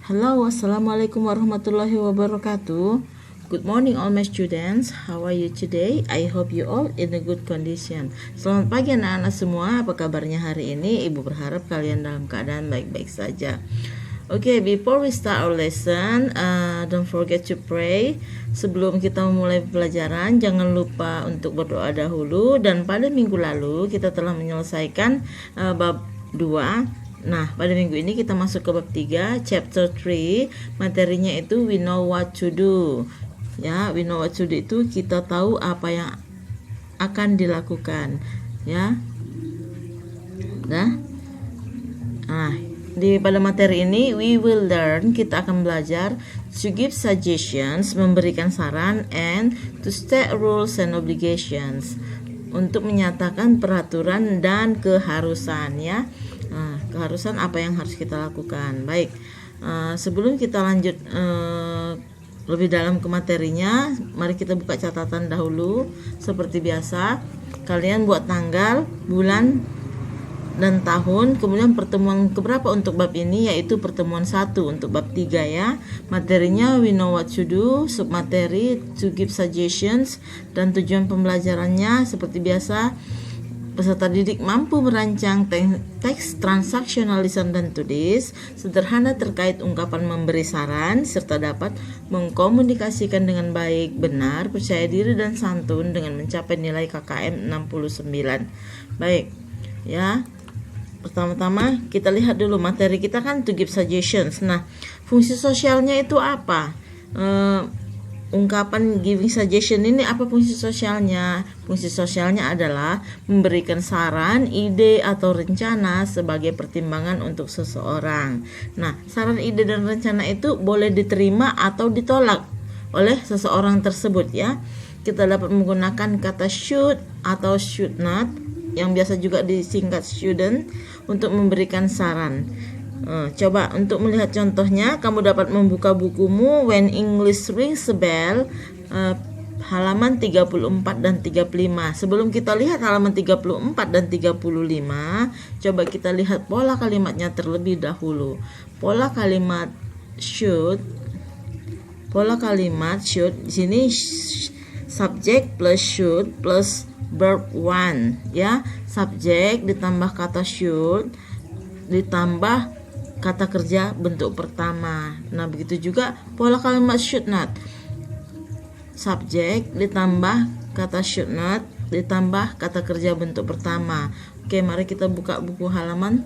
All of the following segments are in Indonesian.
Hello, Assalamualaikum warahmatullahi wabarakatuh. Good morning all my students. How are you today? I hope you all in a good condition. Selamat pagi anak-anak semua. Apa kabarnya hari ini? Ibu berharap kalian dalam keadaan baik-baik saja. Okay, before we start our lesson, don't forget to pray. Sebelum kita memulai pelajaran, jangan lupa untuk berdoa dahulu. Dan pada minggu lalu kita telah menyelesaikan bab 2. Nah, pada minggu ini kita masuk ke bab 3, chapter 3. Materinya itu we know what to do. Ya, we know what to do itu kita tahu apa yang akan dilakukan, ya. Nah, pada materi ini we will learn, kita akan belajar to give suggestions, memberikan saran, and to state rules and obligations, untuk menyatakan peraturan dan keharusan, ya. Keharusan apa yang harus kita lakukan. Baik, sebelum kita lanjut lebih dalam ke materinya, mari kita buka catatan dahulu. Seperti biasa, kalian buat tanggal, bulan, dan tahun. Kemudian pertemuan keberapa untuk bab ini, yaitu pertemuan 1 untuk bab 3, ya. Materinya we know what to do, submateri to give suggestions, dan tujuan pembelajarannya seperti biasa, peserta didik mampu merancang teks transaksional listen dan tulis sederhana terkait ungkapan memberi saran, serta dapat mengkomunikasikan dengan baik, benar, percaya diri, dan santun dengan mencapai nilai KKM 69. Baik, ya. Pertama-tama kita lihat dulu materi kita kan to give suggestions. Nah, fungsi sosialnya itu apa? Ungkapan giving suggestion ini apa fungsi sosialnya? Fungsi sosialnya adalah memberikan saran, ide, atau rencana sebagai pertimbangan untuk seseorang. Nah, saran, ide, dan rencana itu boleh diterima atau ditolak oleh seseorang tersebut, ya. Kita dapat menggunakan kata should atau should not, yang biasa juga disingkat student, untuk memberikan saran. Coba untuk melihat contohnya, kamu dapat membuka bukumu When English Rings a Bell, halaman 34 dan 35. Sebelum kita lihat halaman 34 dan 35, coba kita lihat pola kalimatnya terlebih dahulu. Pola kalimat should di sini subject plus should plus verb one, ya. Subjek ditambah kata should ditambah kata kerja bentuk pertama. Nah, begitu juga pola kalimat should not. Subjek ditambah kata should not ditambah kata kerja bentuk pertama. Oke, mari kita buka buku halaman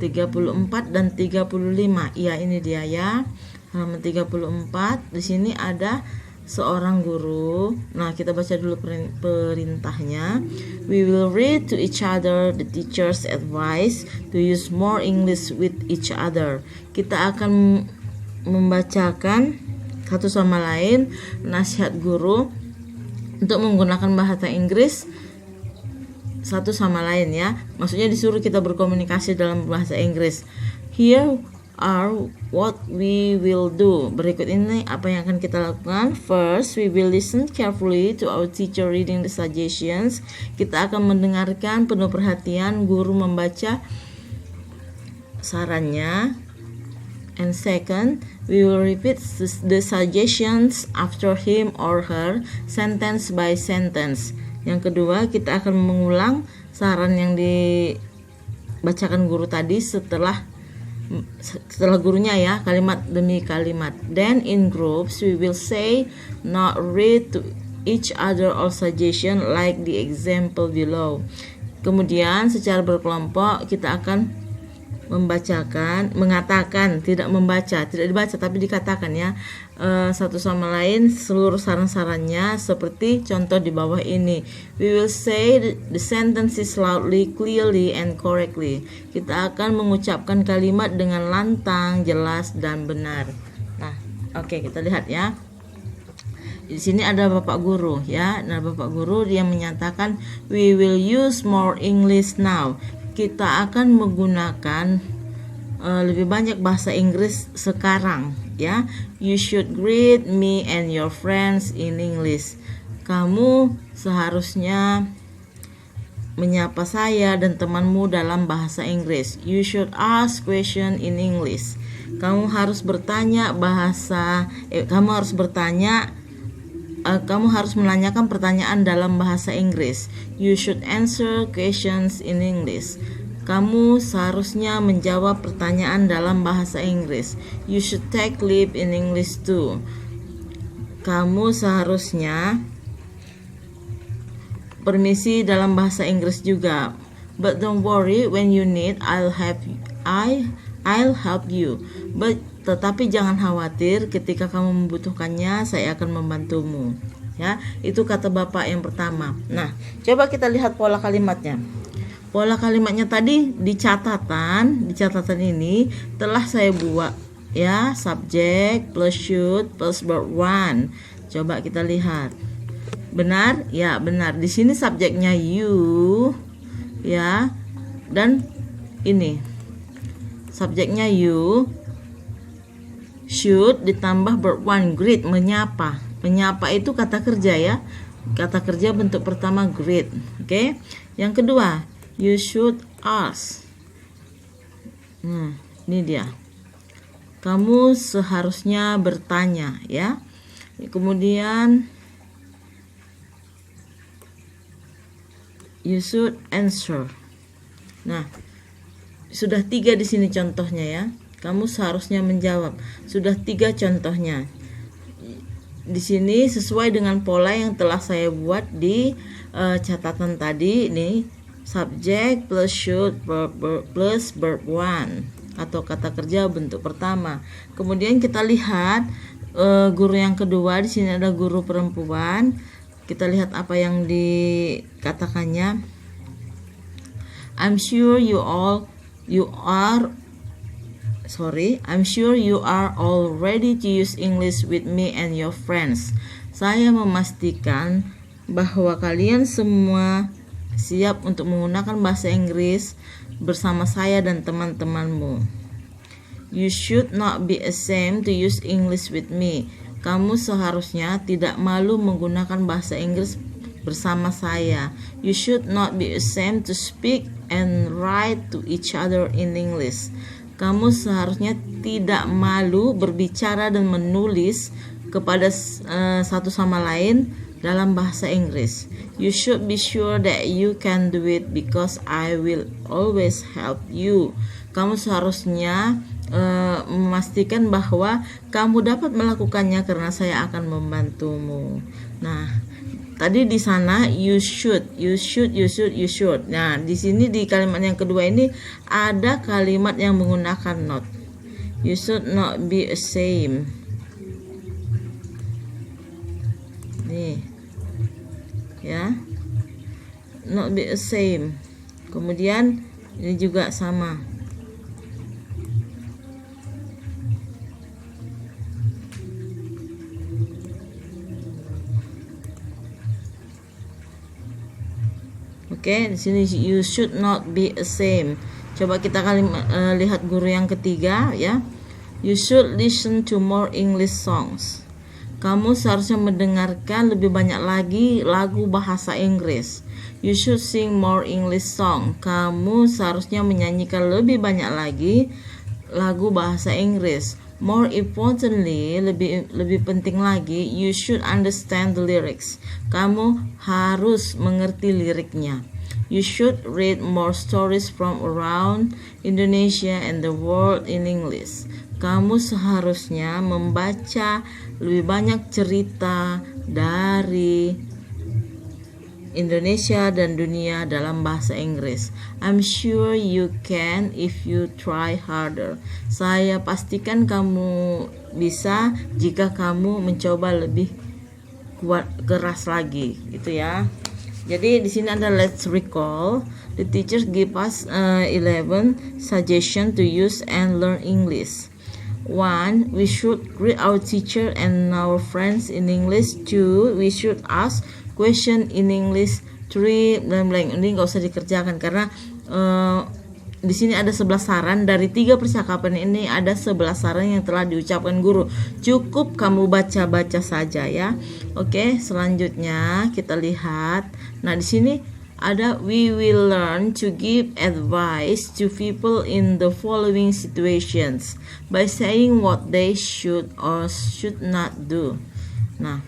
34 dan 35. Iya, ini dia, ya. Halaman 34. Di sini ada seorang guru. Nah, kita baca dulu perintahnya. We will read to each other the teacher's advice to use more English with each other. Kita akan membacakan satu sama lain nasihat guru untuk menggunakan bahasa Inggris satu sama lain, ya. Maksudnya disuruh kita berkomunikasi dalam bahasa Inggris. Here are what we will do. Berikut ini apa yang akan kita lakukan. First, we will listen carefully to our teacher reading the suggestions. Kita akan mendengarkan penuh perhatian guru membaca sarannya. And second, we will repeat the suggestions after him or her, sentence by sentence. Yang kedua, kita akan mengulang saran yang dibacakan guru tadi setelah gurunya, ya, kalimat demi kalimat. Then in groups we will say not read to each other all suggestion like the example below. Kemudian secara berkelompok kita akan mengatakan, tidak dibaca tapi dikatakan, ya, satu sama lain seluruh saran-sarannya seperti contoh di bawah ini. We will say the sentences loudly, clearly, and correctly. Kita akan mengucapkan kalimat dengan lantang, jelas, dan benar. Nah, oke, kita lihat, ya. Di sini ada Bapak Guru, ya. Nah, Bapak Guru dia menyatakan we will use more English now. Kita akan menggunakan lebih banyak bahasa Inggris sekarang, ya. You should greet me and your friends in English. Kamu seharusnya menyapa saya dan temanmu dalam bahasa Inggris. You should ask question in English. Kamu harus menanyakan pertanyaan dalam bahasa Inggris. You should answer questions in English. Kamu seharusnya menjawab pertanyaan dalam bahasa Inggris. You should take leave in English too. Kamu seharusnya permisi dalam bahasa Inggris juga. But don't worry, when you need, I'll help you. Tetapi jangan khawatir, ketika kamu membutuhkannya, saya akan membantumu. Ya, itu kata Bapak yang pertama. Nah, coba kita lihat pola kalimatnya. Pola kalimatnya tadi di catatan ini telah saya buat, ya, subject plus should plus verb one. Coba kita lihat. Benar? Ya, benar. Di sini subjeknya you, ya, dan ini subjeknya you, should ditambah verb one, greet, menyapa. Menyapa itu kata kerja, ya. Kata kerja bentuk pertama greet. Oke. Yang kedua, you should ask. Ini dia. Kamu seharusnya bertanya, ya. Kemudian you should answer. Nah, sudah 3 di sini contohnya, ya. Kamu seharusnya menjawab. Sudah 3 contohnya. Di sini sesuai dengan pola yang telah saya buat di catatan tadi. Ini subject plus should plus verb one atau kata kerja bentuk pertama. Kemudian kita lihat guru yang kedua. Di sini ada guru perempuan. Kita lihat apa yang dikatakannya. I'm sure you are all ready to use English with me and your friends. Saya memastikan bahwa kalian semua siap untuk menggunakan bahasa Inggris bersama saya dan teman-temanmu. You should not be ashamed to use English with me. Kamu seharusnya tidak malu menggunakan bahasa Inggris bersama saya. You should not be ashamed to speak and write to each other in English. Kamu seharusnya tidak malu berbicara dan menulis kepada satu sama lain dalam bahasa Inggris. You should be sure that you can do it because I will always help you. Kamu seharusnya memastikan bahwa kamu dapat melakukannya karena saya akan membantumu. Nah, tadi di sana you should. Nah, di sini di kalimat yang kedua ini ada kalimat yang menggunakan not. You should not be ashamed. Nih. Ya. Not be ashamed. Kemudian ini juga sama. Oke, di sini you should not be ashamed. Coba kita lihat guru yang ketiga, ya. You should listen to more English songs. Kamu seharusnya mendengarkan lebih banyak lagi lagu bahasa Inggris. You should sing more English song. Kamu seharusnya menyanyikan lebih banyak lagi lagu bahasa Inggris. More importantly, lebih penting lagi, you should understand the lyrics. Kamu harus mengerti liriknya. You should read more stories from around Indonesia and the world in English. Kamu seharusnya membaca lebih banyak cerita dari Indonesia dan dunia dalam bahasa Inggris. I'm sure you can if you try harder. Saya pastikan kamu bisa jika kamu mencoba lebih keras lagi, gitu ya. Jadi di sini ada let's recall. The teachers give us 11 suggestions to use and learn English. 1. We should greet our teacher and our friends in English. 2. We should ask question in English. 3. Blank. Ini nggak usah dikerjakan karena di sini ada 11 saran. Dari 3 percakapan ini ada 11 saran yang telah diucapkan guru. Cukup kamu baca-baca saja, ya. Oke, selanjutnya kita lihat. Nah, di sini Ada we will learn to give advice to people in the following situations by saying what they should or should not do. Nah,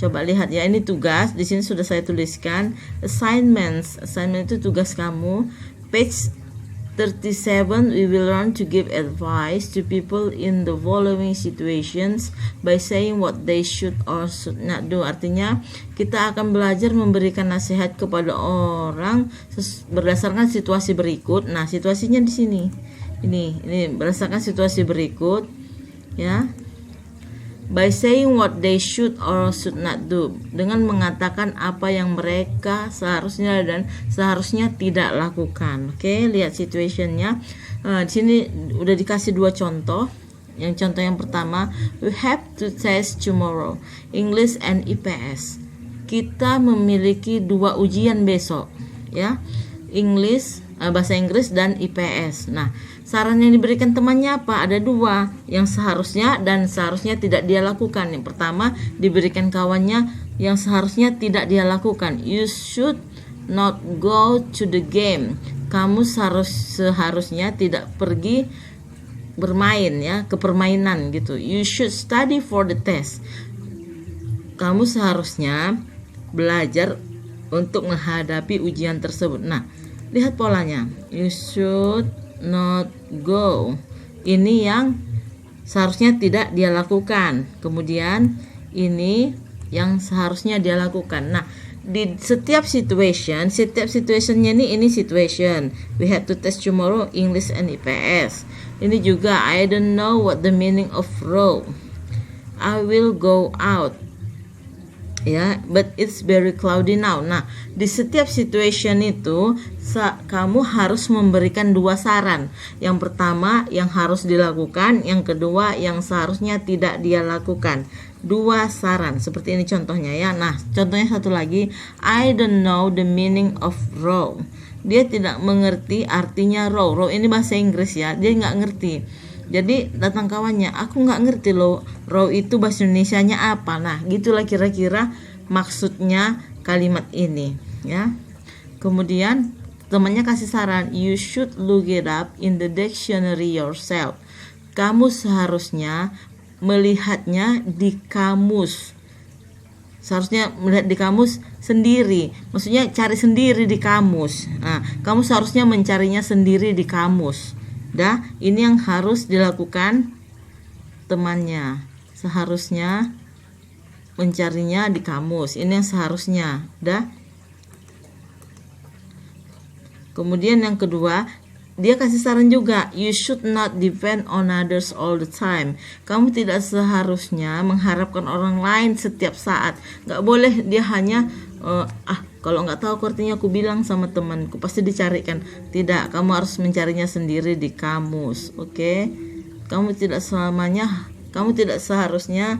coba lihat ya, ini tugas. Di sini sudah saya tuliskan assignments. Assignment itu tugas kamu. Page 37, we will learn to give advice to people in the following situations by saying what they should or should not do. Artinya, kita akan belajar memberikan nasihat kepada orang berdasarkan situasi berikut. Nah, situasinya di sini. Ini berdasarkan situasi berikut, ya. By saying what they should or should not do, dengan mengatakan apa yang mereka seharusnya dan seharusnya tidak lakukan. Oke, lihat situationnya. Di sini udah dikasih dua contoh. Yang contoh yang pertama, we have to test tomorrow, English and IPS. Kita memiliki dua ujian besok, ya, English, bahasa Inggris dan IPS. Nah, saran yang diberikan temannya apa? Ada dua, yang seharusnya dan seharusnya tidak dia lakukan. Yang pertama, diberikan kawannya yang seharusnya tidak dia lakukan. You should not go to the game. Kamu seharusnya tidak pergi bermain, ya, ke permainan gitu. You should study for the test. Kamu seharusnya belajar untuk menghadapi ujian tersebut. Nah, lihat polanya. You should not go. Ini yang seharusnya tidak dia lakukan. Kemudian ini yang seharusnya dia lakukan. Nah, di setiap situationnya ini situation. We have to test tomorrow English and IPS. Ini juga I don't know what the meaning of row. I will go out. Ya, but it's very cloudy now. Nah, di setiap situation itu kamu harus memberikan dua saran. Yang pertama yang harus dilakukan, yang kedua yang seharusnya tidak dia lakukan. Dua saran seperti ini contohnya, ya. Nah, contohnya satu lagi, I don't know the meaning of row. Dia tidak mengerti artinya row. Row ini bahasa Inggris, ya. Dia nggak ngerti. Jadi datang kawannya, aku nggak ngerti loh, row itu bahasa Indonesianya apa. Nah, gitulah kira-kira maksudnya kalimat ini, ya. Kemudian temannya kasih saran, you should look it up in the dictionary yourself. Kamu seharusnya melihatnya di kamus. Seharusnya melihat di kamus sendiri. Maksudnya cari sendiri di kamus. Nah, kamu seharusnya mencarinya sendiri di kamus. Dah, ini yang harus dilakukan temannya. Seharusnya mencarinya di kamus. Ini yang seharusnya. Dah. Kemudian yang kedua, dia kasih saran juga, you should not depend on others all the time. Kamu tidak seharusnya mengharapkan orang lain setiap saat. Gak boleh dia hanya kalau nggak tahu artinya aku bilang sama temanku, pasti dicarikan. Tidak, kamu harus mencarinya sendiri di kamus. Oke? Kamu tidak seharusnya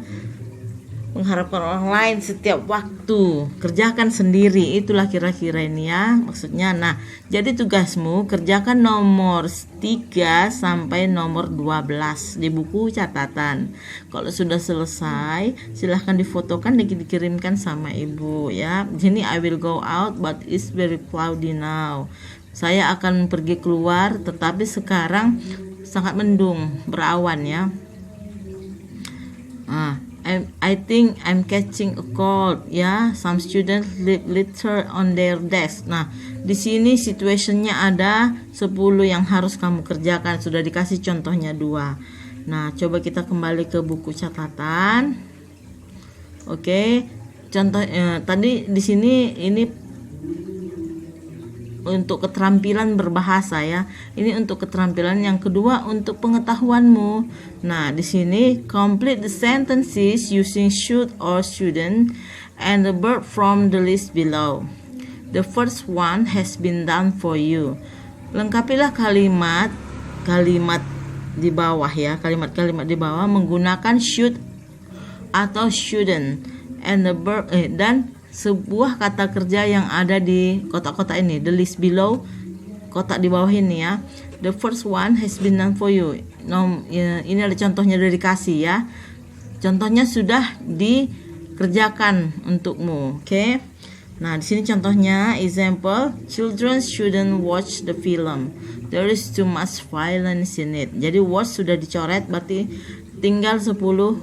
mengharapkan orang lain setiap waktu. Kerjakan sendiri. Itulah kira-kira ini, ya, maksudnya. Nah, jadi tugasmu kerjakan nomor 3 sampai nomor 12 di buku catatan. Kalau sudah selesai, silahkan difotokan dan dikirimkan sama ibu, ya. Jadi I will go out but it's very cloudy now. Saya akan pergi keluar tetapi sekarang sangat mendung, berawan, ya. I think I'm catching a cold, ya. Some students leave litter on their desk. Nah, di sini situationnya ada 10 yang harus kamu kerjakan. Sudah dikasih contohnya 2. Nah, coba kita kembali ke buku catatan. Oke. Contoh tadi di sini ini untuk keterampilan berbahasa, ya. Ini untuk keterampilan. Yang kedua untuk pengetahuanmu. Nah, di sini complete the sentences using should or shouldn't and the verb from the list below. The first one has been done for you. Lengkapilah kalimat di bawah, ya. Kalimat-kalimat di bawah menggunakan should atau shouldn't and the verb dan sebuah kata kerja yang ada di kotak-kotak ini, the list below, kotak di bawah ini, ya. The first one has been done for you. Ini ada contohnya udah dikasih, ya. Contohnya sudah dikerjakan untukmu, oke. Nah, di sini contohnya example, children shouldn't watch the film. There is too much violence in it. Jadi watch sudah dicoret, berarti tinggal 10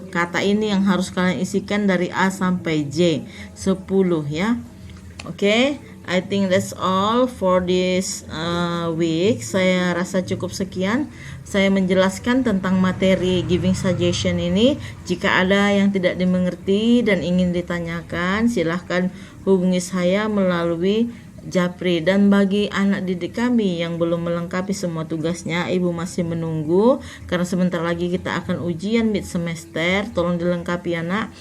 kata ini yang harus kalian isikan dari A sampai J. 10 ya. Oke, I think that's all for this week. Saya rasa cukup sekian. Saya menjelaskan tentang materi giving suggestion ini. Jika ada yang tidak dimengerti dan ingin ditanyakan, silahkan hubungi saya melalui Japri. Dan bagi anak didik kami yang belum melengkapi semua tugasnya, Ibu masih menunggu karena sebentar lagi kita akan ujian mid semester. Tolong dilengkapi anak.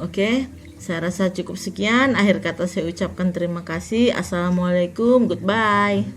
Oke, saya rasa cukup sekian. Akhir kata saya ucapkan terima kasih. Assalamualaikum, goodbye.